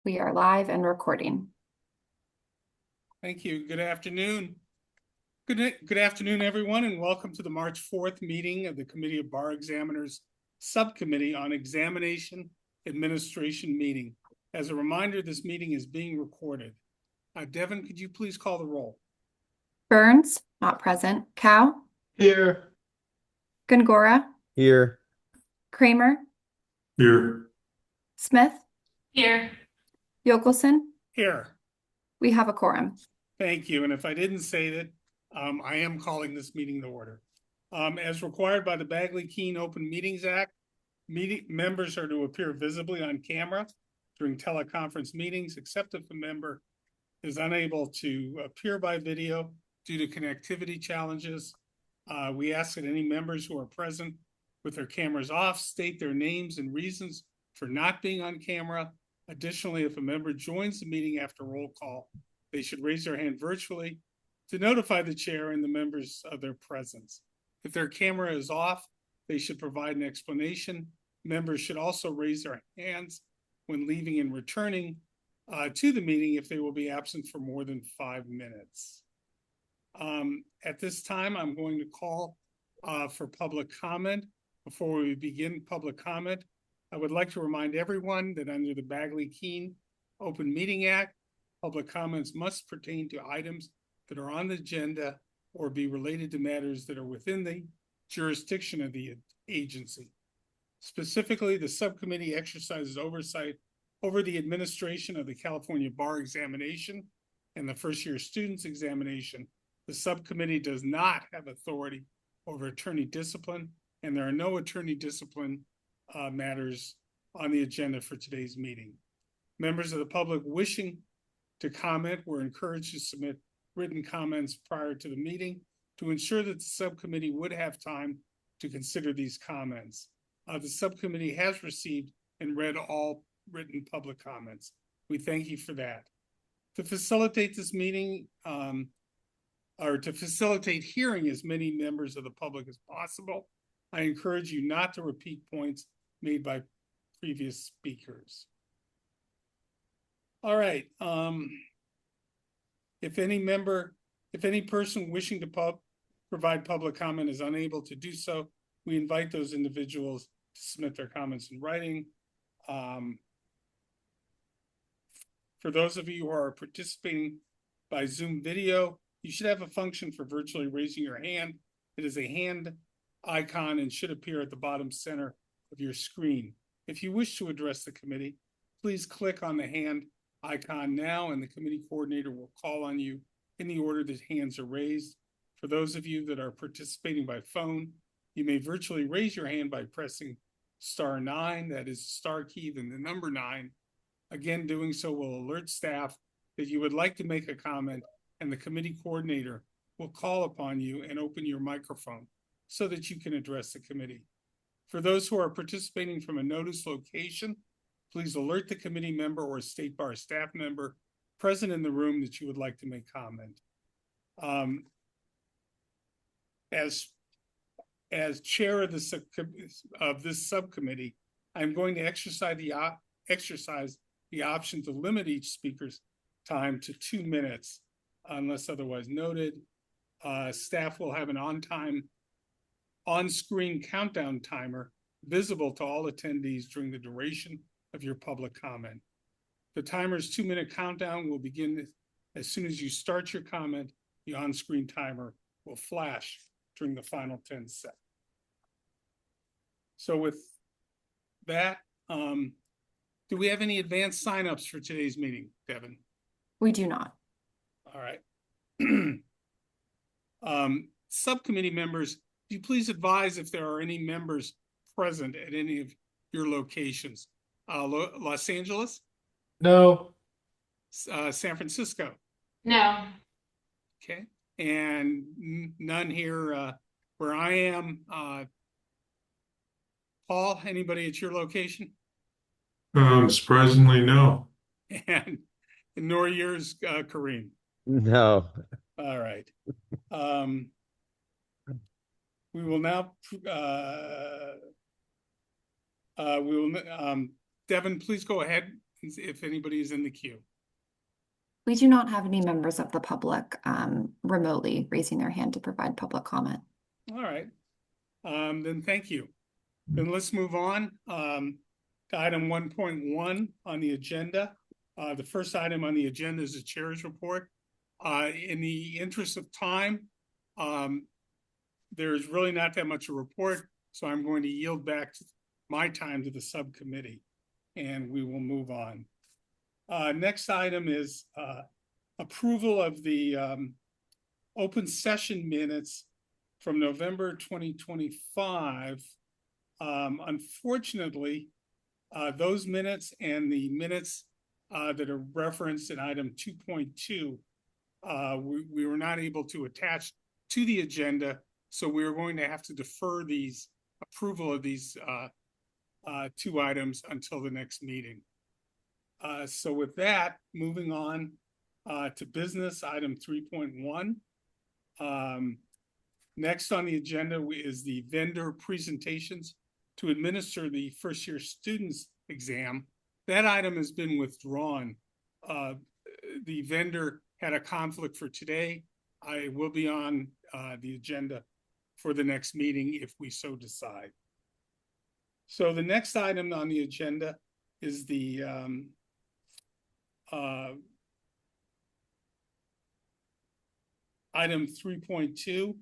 We are live and recording. Thank you. Good afternoon. Good afternoon, everyone, and welcome to the March 4th meeting of the Committee of Bar Examiners Subcommittee on Examination Administration meeting. As a reminder, this meeting is being recorded. Devin, could you please call the roll? Burns, not present. Cow, Here. Gongora, Here. Kramer, Here. Smith, Here. Yokelson. Here. We have a quorum. Thank you. And if I didn't say that, I am calling this meeting to order. As required by the Bagley-Keene Open Meetings Act, members are to appear visibly on camera during teleconference meetings, except if a member is unable to appear by video due to connectivity challenges. We ask that any members who are present with their cameras off state their names and reasons for not being on camera. Additionally, if a member joins the meeting after roll call, they should raise their hand virtually to notify the chair and the members of their presence. If their camera is off, they should provide an explanation. Members should also raise their hands when leaving and returning to the meeting if they will be absent for more than 5 minutes. At this time, I'm going to call for public comment. Before we begin public comment, I would like to remind everyone that under the Bagley-Keene Open Meeting Act, public comments must pertain to items that are on the agenda or be related to matters that are within the jurisdiction of the agency. Specifically, the subcommittee exercises oversight over the administration of the California Bar Examination and the first-year students examination. The subcommittee does not have authority over attorney discipline, and there are no attorney discipline matters on the agenda for today's meeting. Members of the public wishing to comment were encouraged to submit written comments prior to the meeting to ensure that the subcommittee would have time to consider these comments. The subcommittee has received and read all written public comments. We thank you for that. To facilitate this meeting, or to facilitate hearing as many members of the public as possible, I encourage you not to repeat points made by previous speakers. All right. If any person wishing to provide public comment is unable to do so, we invite those individuals to submit their comments in writing. For those of you who are participating by Zoom video, you should have a function for virtually raising your hand. It is a hand icon and should appear at the bottom center of your screen. If you wish to address the committee, please click on the hand icon now and the committee coordinator will call on you in the order that hands are raised. For those of you that are participating by phone, you may virtually raise your hand by pressing *9, that is the star key, then the number 9. Again, doing so will alert staff that you would like to make a comment, and the committee coordinator will call upon you and open your microphone so that you can address the committee. For those who are participating from a notice location, please alert the committee member or State Bar staff member present in the room that you would like to make comment. As chair of this subcommittee, I'm going to exercise the option to limit each speaker's time to 2 minutes, unless otherwise noted. Staff will have an on-screen countdown timer visible to all attendees during the duration of your public comment. The timer's 2-minute countdown will begin as soon as you start your comment. The on-screen timer will flash during the final 10 seconds. So with that, do we have any advanced signups for today's meeting, Devin? We do not. All right. Subcommittee members, do you please advise if there are any members present at any of your locations? Los Angeles? No. San Francisco? No. Okay. And none here where I am. Paul, anybody at your location? Surprisingly, no. And nor yours, Kareem? No. All right. We will now, Devin, please go ahead if anybody is in the queue. We do not have any members of the public remotely raising their hand to provide public comment. All right. Then thank you. Then let's move on to item 1.1 on the agenda. The first item on the agenda is the chair's report. In the interest of time, there's really not that much to report, so I'm going to yield back my time to the subcommittee, and we will move on. Next item is approval of the open session minutes from November 2025. Unfortunately, those minutes and the minutes that are referenced in item 2.2, we were not able to attach to the agenda, so we're going to have to defer these approval of these two items until the next meeting. So with that, moving on to business, item 3.1. Next on the agenda is the vendor presentations to administer the first year students exam. That item has been withdrawn. The vendor had a conflict for today. I will be on the agenda for the next meeting if we so decide. So the next item on the agenda is the item 3.2,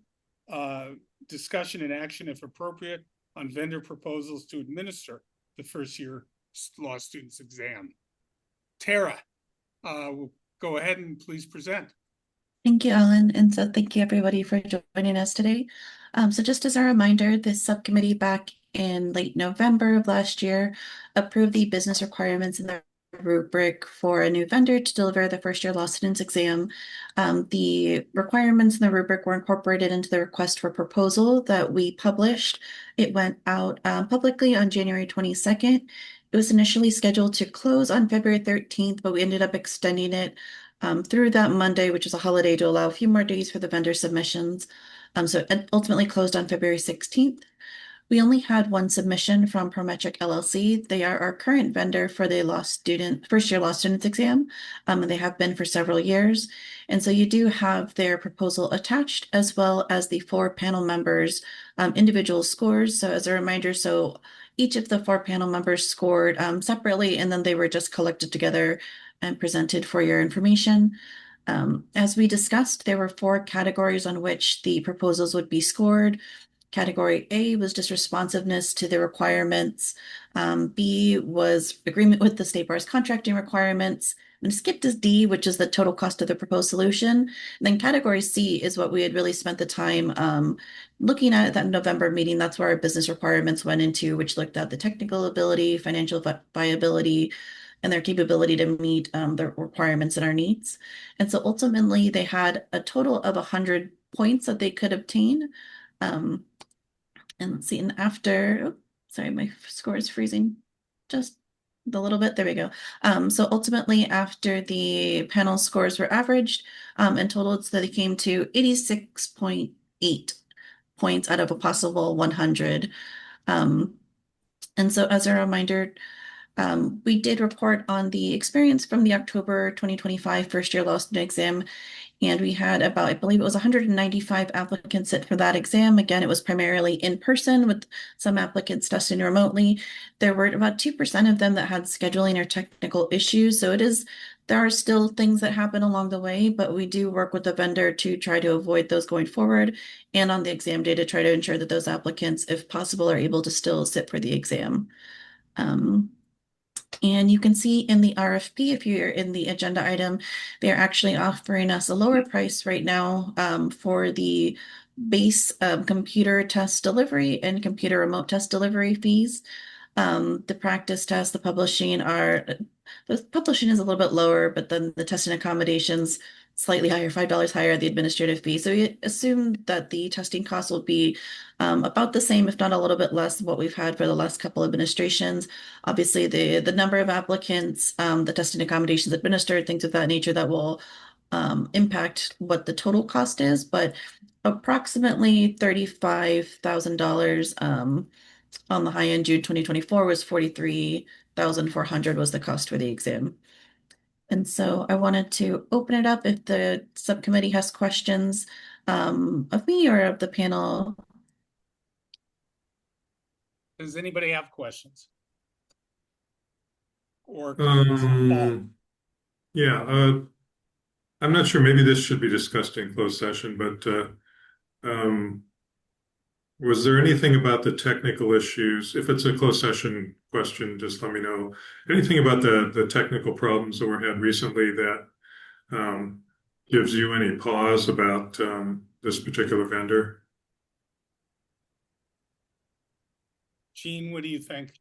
discussion and action if appropriate on vendor proposals to administer the first year law students exam. Tara, go ahead and please present. Thank you, Alan. And so thank you everybody for joining us today. So just as a reminder, this subcommittee back in late November of last year approved the business requirements in the rubric for a new vendor to deliver the first year law students exam. The requirements in the rubric were incorporated into the request for proposal that we published. It went out publicly on January 22nd. It was initially scheduled to close on February 13th, but we ended up extending it through that Monday, which is a holiday, to allow a few more days for the vendor submissions. So it ultimately closed on February 16th. We only had one submission from Prometric LLC. They are our current vendor for the first year law students exam, and they have been for several years. And so you do have their proposal attached, as well as the 4 panel members' individual scores. So as a reminder, so each of the 4 panel members scored separately, and then they were just collected together and presented for your information. As we discussed, there were 4 categories on which the proposals would be scored. Category A was just responsiveness to the requirements. B was agreement with the state bar's contracting requirements. And skipped is D, which is the total cost of the proposed solution. And then category C is what we had really spent the time looking at that November meeting. That's where our business requirements went into, which looked at the technical ability, financial viability, and their capability to meet the requirements and our needs. And so ultimately, they had a total of 100 points that they could obtain. And let's see, and after, sorry, my score is freezing just a little bit. There we go. So ultimately, after the panel scores were averaged and totaled, so they came to 86.8 points out of a possible 100. And so as a reminder, we did report on the experience from the October 2025 first year law student exam. And we had about, I believe it was 195 applicants sit for that exam. Again, it was primarily in person with some applicants testing remotely. There were about 2% of them that had scheduling or technical issues. So there are still things that happen along the way, but we do work with the vendor to try to avoid those going forward. And on the exam day to try to ensure that those applicants, if possible, are able to still sit for the exam. And you can see in the RFP, if you're in the agenda item, they're actually offering us a lower price right now for the base computer test delivery and computer remote test delivery fees. The practice test, the publishing is a little bit lower, but then the testing accommodations slightly higher, $5 higher, the administrative fee. So we assume that the testing costs will be about the same, if not a little bit less than what we've had for the last couple administrations. Obviously, the number of applicants, the testing accommodations administered, things of that nature that will impact what the total cost is, but approximately $35,000 on the high end. June 2024 was $43 $4,400 was the cost for the exam. And so I wanted to open it up if the subcommittee has questions of me or of the panel. Does anybody have questions? Or comments? Paul? Yeah, I'm not sure, maybe this should be discussed in closed session, but was there anything about the technical issues? If it's a closed session question, just let me know. Anything about the technical problems that were had recently that gives you any pause about this particular vendor? Gene, what do you think?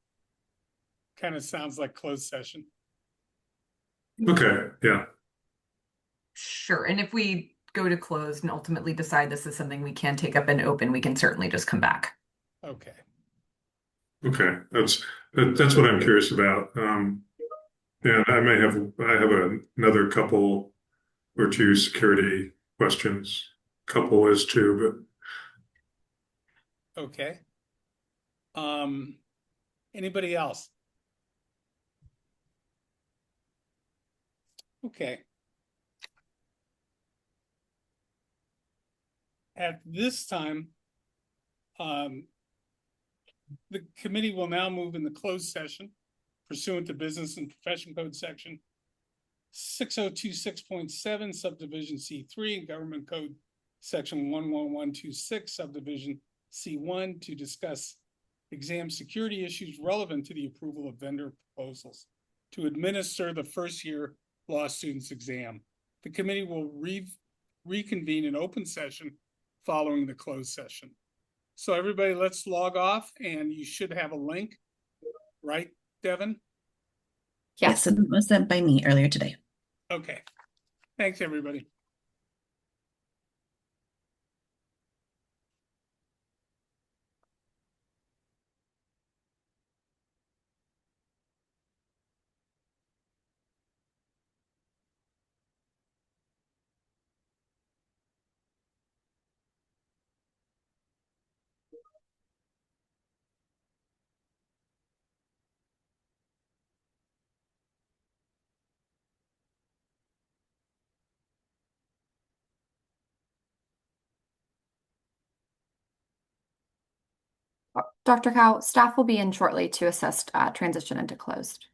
Kind of sounds like closed session. Okay, yeah. Sure. And if we go to closed and ultimately decide this is something we can take up in open, we can certainly just come back. Okay. Okay, that's what I'm curious about. And I have another couple or two security questions. Couple is two, Okay. Anybody else? Okay. At this time, the committee will now move in the closed session pursuant to Business and Profession Code Section 6026.7 Subdivision C3 and Government Code Section 11126 Subdivision C1 to discuss exam security issues relevant to the approval of vendor proposals to administer the first year law students exam. The committee will reconvene in open session following the closed session. So everybody, let's log off, and you should have a link, right, Devin? Yes, it was sent by me earlier today. Okay. Thanks, everybody. Dr. Cow, staff will be in shortly to assist transition into closed.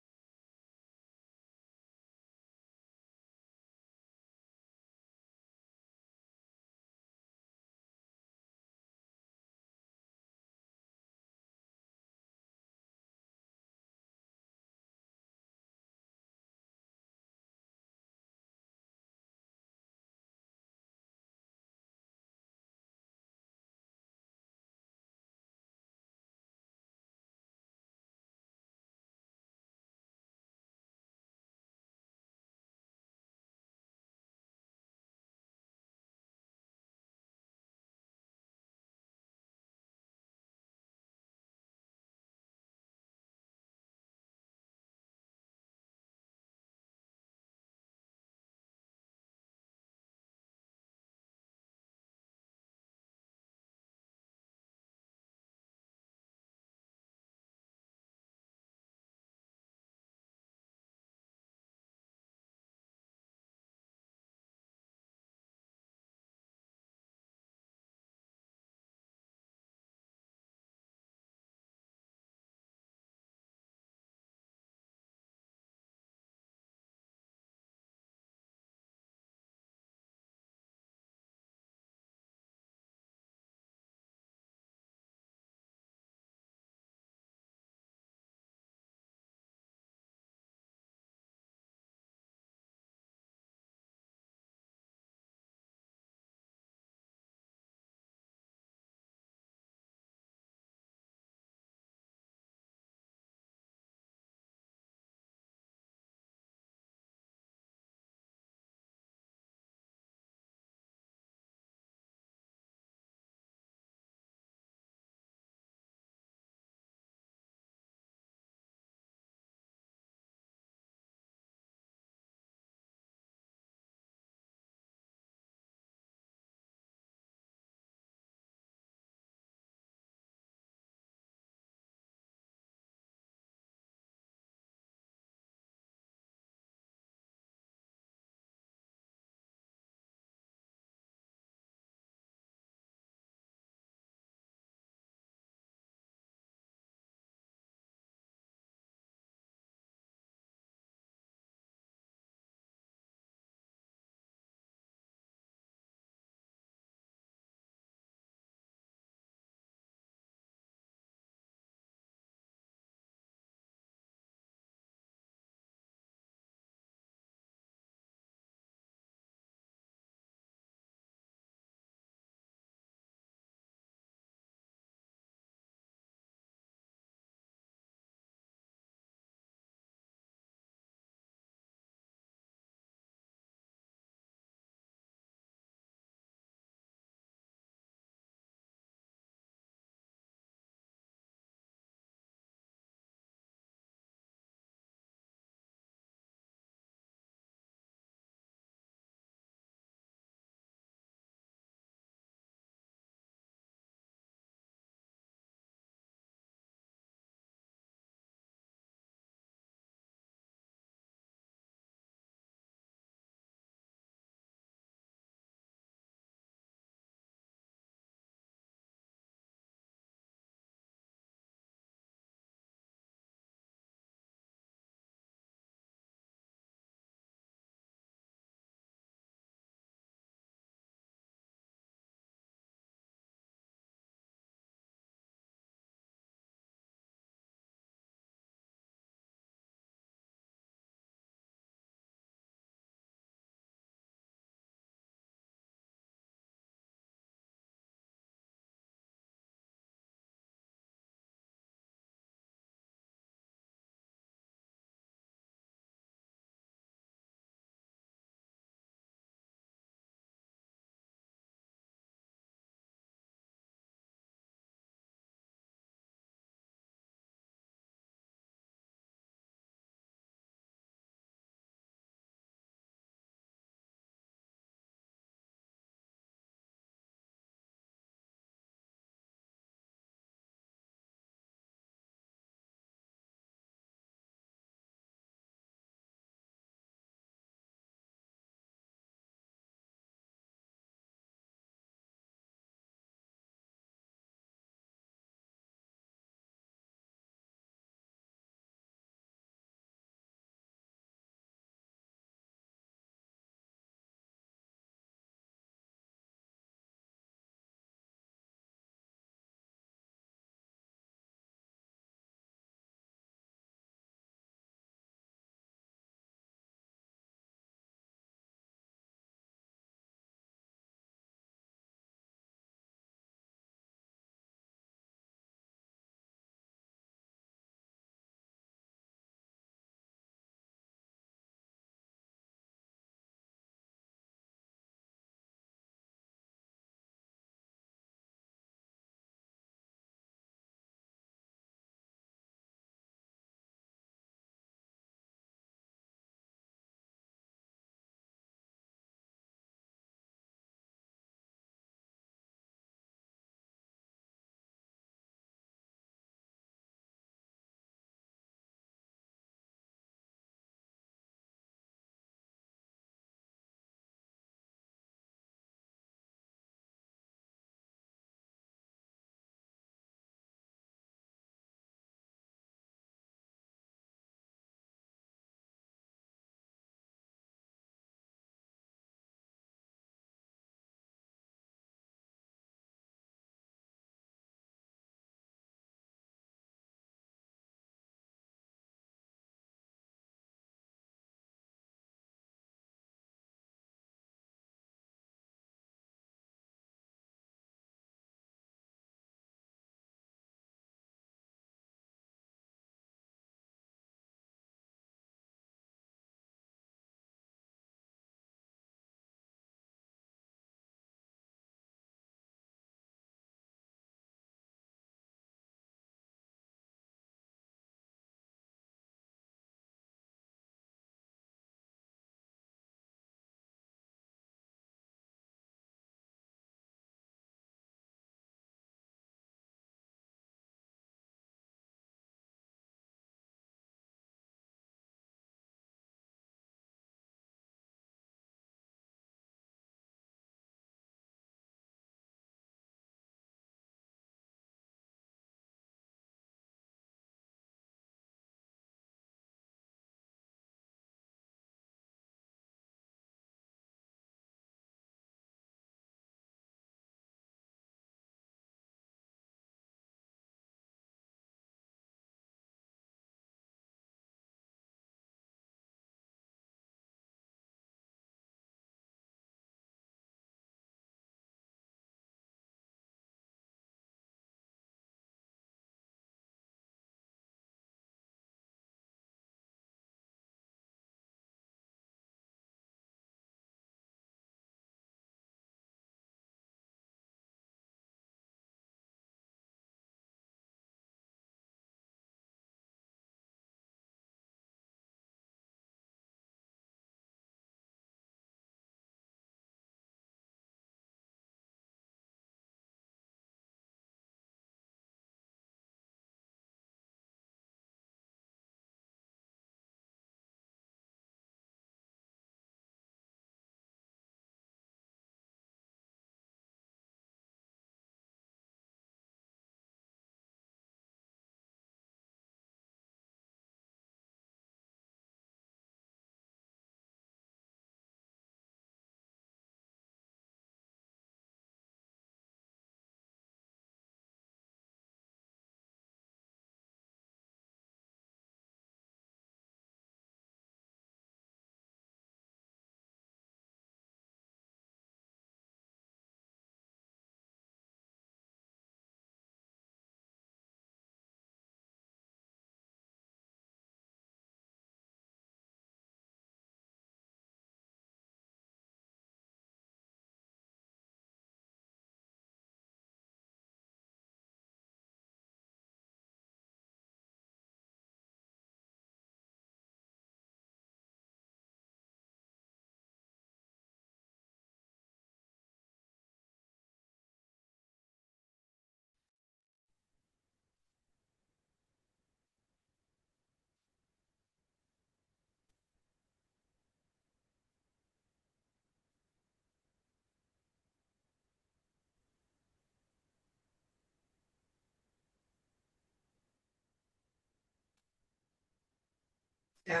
Yeah,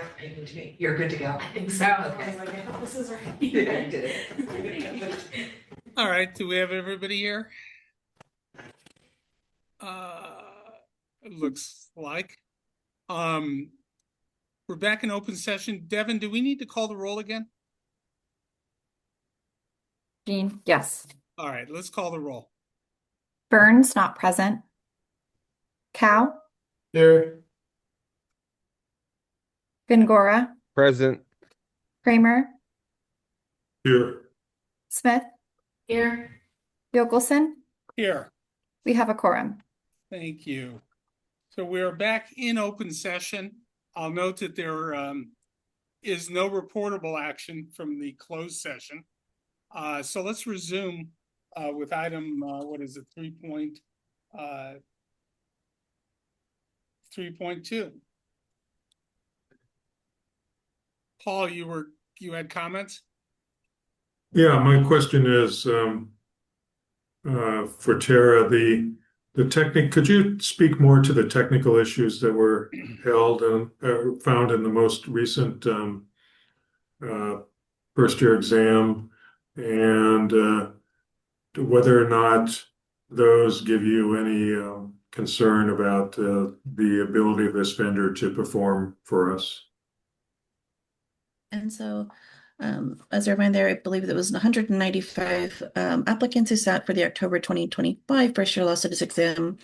you're good to go. I think so. Okay. This is right. Yeah, you did it. All right, do we have everybody here? It looks like. We're back in open session. Devin, do we need to call the roll again? Jean, yes. All right, let's call the roll. Burns, not present. Cow, Here. Gongora, Present. Kramer, Here. Smith, Here. Yokelson. Here. We have a quorum. Thank you. So we're back in open session. I'll note that there is no reportable action from the closed session. So let's resume with item, what is it, 3.2. Paul, you had comments? Yeah, my question is for Tara, could you speak more to the technical issues that were held and found in the most recent first year exam, and whether or not those give you any concern about the ability of this vendor to perform for us? And so, as a reminder, I believe there was 195 applicants who sat for the October 2025 first year law studies exam.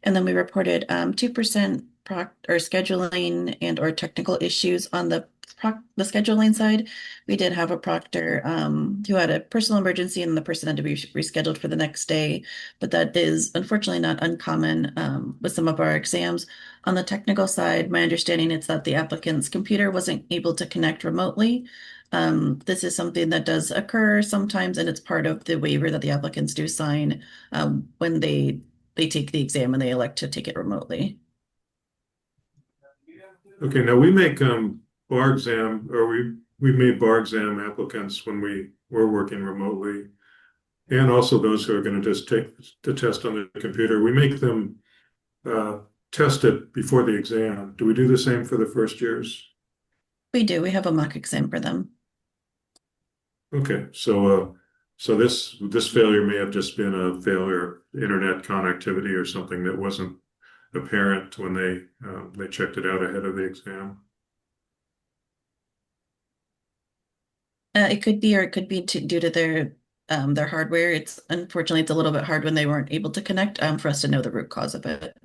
And then we reported 2% scheduling and or technical issues on the scheduling side. We did have a proctor who had a personal emergency, and the person had to be rescheduled for the next day. But that is unfortunately not uncommon with some of our exams. On the technical side, my understanding is that the applicant's computer wasn't able to connect remotely. This is something that does occur sometimes, and it's part of the waiver that the applicants do sign when they take the exam and they elect to take it remotely. Okay, now we make bar exam, or we made bar exam applicants when we were working remotely, and also those who are going to just take the test on the computer. We make them test it before the exam. Do we do the same for the first years? We do. We have a mock exam for them. Okay, so this failure may have just been a failure, internet connectivity or something that wasn't apparent when they checked it out ahead of the exam. It could be, or it could be due to their hardware. It's unfortunately it's a little bit hard when they weren't able to connect for us to know the root cause of it.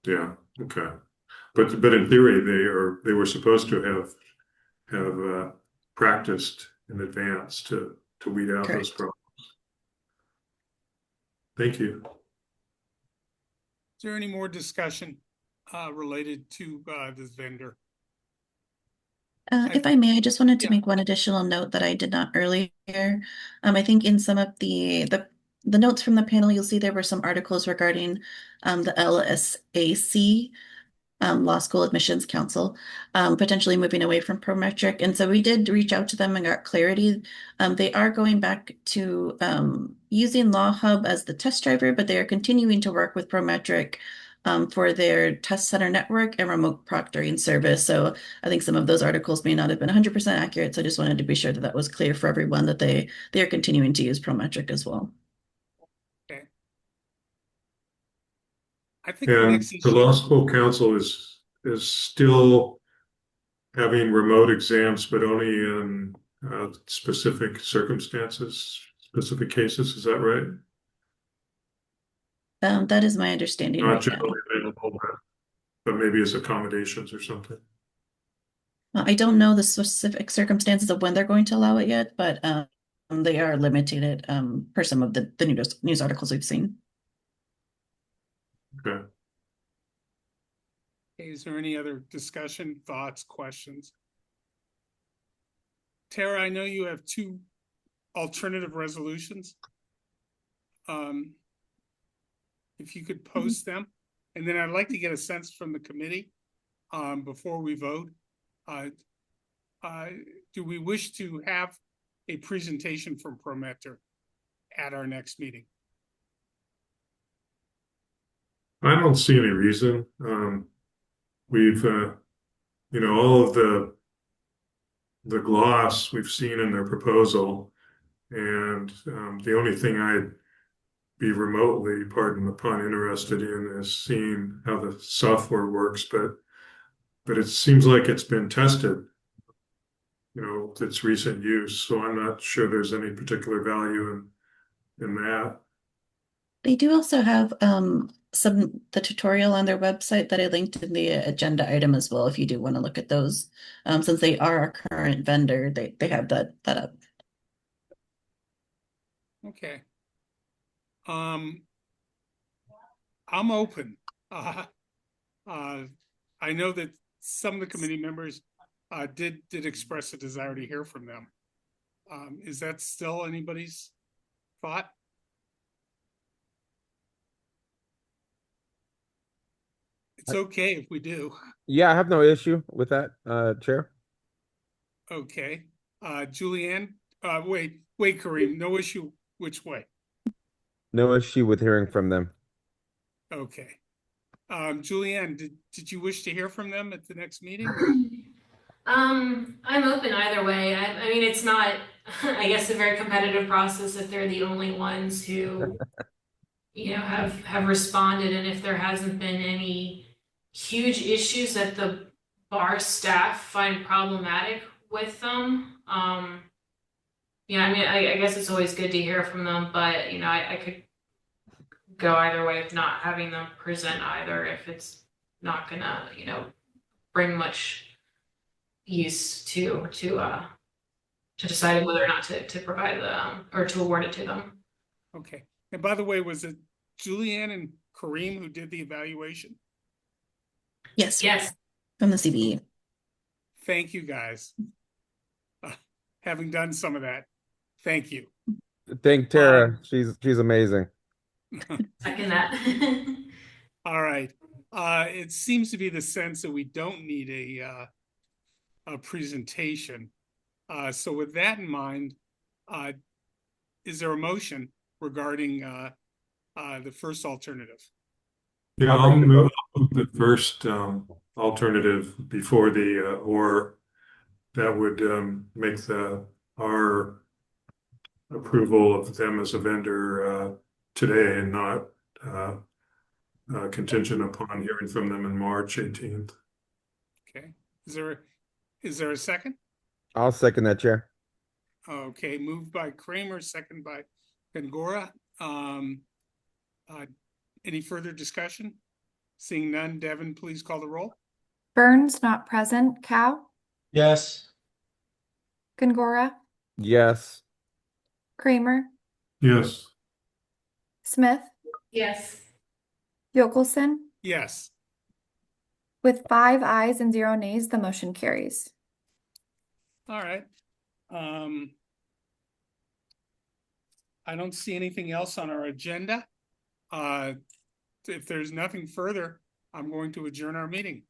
Yeah, okay, but in theory they were supposed to have practiced in advance to weed out Correct. those problems. Thank you. Is there any more discussion related to this vendor? If I may, I just wanted to make one additional note that I did not earlier. I think in some of the notes from the panel, you'll see there were some articles regarding the LSAC, Law School Admissions Council, potentially moving away from Prometric. And so we did reach out to them and got clarity. They are going back to using Law Hub as the test driver, but they are continuing to work with Prometric for their test center network and remote proctoring service. So I think some of those articles may not have been 100% accurate. So I just wanted to be sure that that was clear for everyone, that they are continuing to use Prometric as well. Okay. I think And the Law School Council is still having remote exams, but only in specific circumstances, specific cases. Is that right? That is my understanding. Not Right generally now. available, but maybe as accommodations or something. I don't know the specific circumstances of when they're going to allow it yet, but they are limiting it per some of the news articles we've seen. Okay. Is there any other discussion, thoughts, questions? Tara, I know you have 2 alternative resolutions. If you could post them, and then I'd like to get a sense from the committee before we vote. Do we wish to have a presentation from Prometric at our next meeting? I don't see any reason. We've all of the gloss we've seen in their proposal, and the only thing I'd be remotely, pardon the pun, interested in is seeing how the software works, but it seems like it's been tested, with its recent use. So I'm not sure there's any particular value in that. They do also have the tutorial on their website that I linked in the agenda item as well, if you do want to look at those. Since they are our current vendor, they have that up. Okay. I'm open. I know that some of the committee members did express a desire to hear from them. Is that still anybody's thought? It's okay if we do. Yeah, I have no issue with that, Chair. Okay. Julianne, wait, Kareem, no issue which way? No issue with hearing from them. Okay. Julianne, did you wish to hear from them at the next meeting? I'm open either way. I mean, it's not, I guess, a very competitive process if they're the only ones who, have responded, and if there hasn't been any huge issues that the bar staff find problematic with them. Yeah, I mean, I guess it's always good to hear from them, but I could go either way of not having them present either if it's not gonna, bring much use to deciding whether or not to provide them or to award it to them. Okay. And by the way, was it Julianne and Kareem who did the evaluation? Yes. Yes. From the CBE. Thank you, guys. Having done some of that, thank you. Thank Tara. She's amazing. Second that. All right. It seems to be the sense that we don't need a presentation. So with that in mind, is there a motion regarding the first alternative? Yeah, I'll move the first alternative before the or that would make our approval of them as a vendor today and not contingent upon hearing from them in March 18th. Okay. Is there a second? I'll second that, Chair. Okay, moved by Kramer, second by Bengora. Any further discussion? Seeing none, Devin, please call the roll. Burns, not present. Cow, Yes. Gongora, Yes. Kramer, Yes. Smith, Yes. Yokelson. Yes. With 5 ayes and 0 nays, the motion carries. All right. I don't see anything else on our agenda. If there's nothing further, I'm going to adjourn our meeting.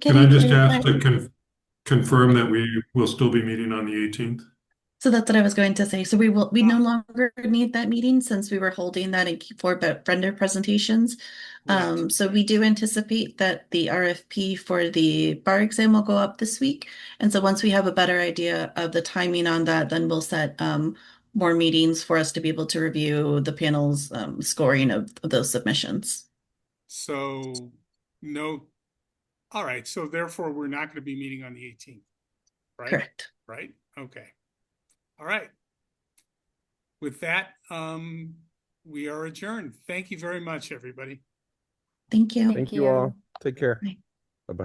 Can I just ask to confirm that we will still be meeting on the 18th? So that's what I was going to say. So we no longer need that meeting since we were holding that for vendor presentations. Right. So we do anticipate that the RFP for the bar exam will go up this week. And so once we have a better idea of the timing on that, then we'll set more meetings for us to be able to review the panel's scoring of those submissions. So no. All right. So therefore, we're not going to be meeting on the 18th, right? Correct. Right. Okay. All right. With that, we are adjourned. Thank you very much, everybody. Thank you. Thank you all. Take care. Bye.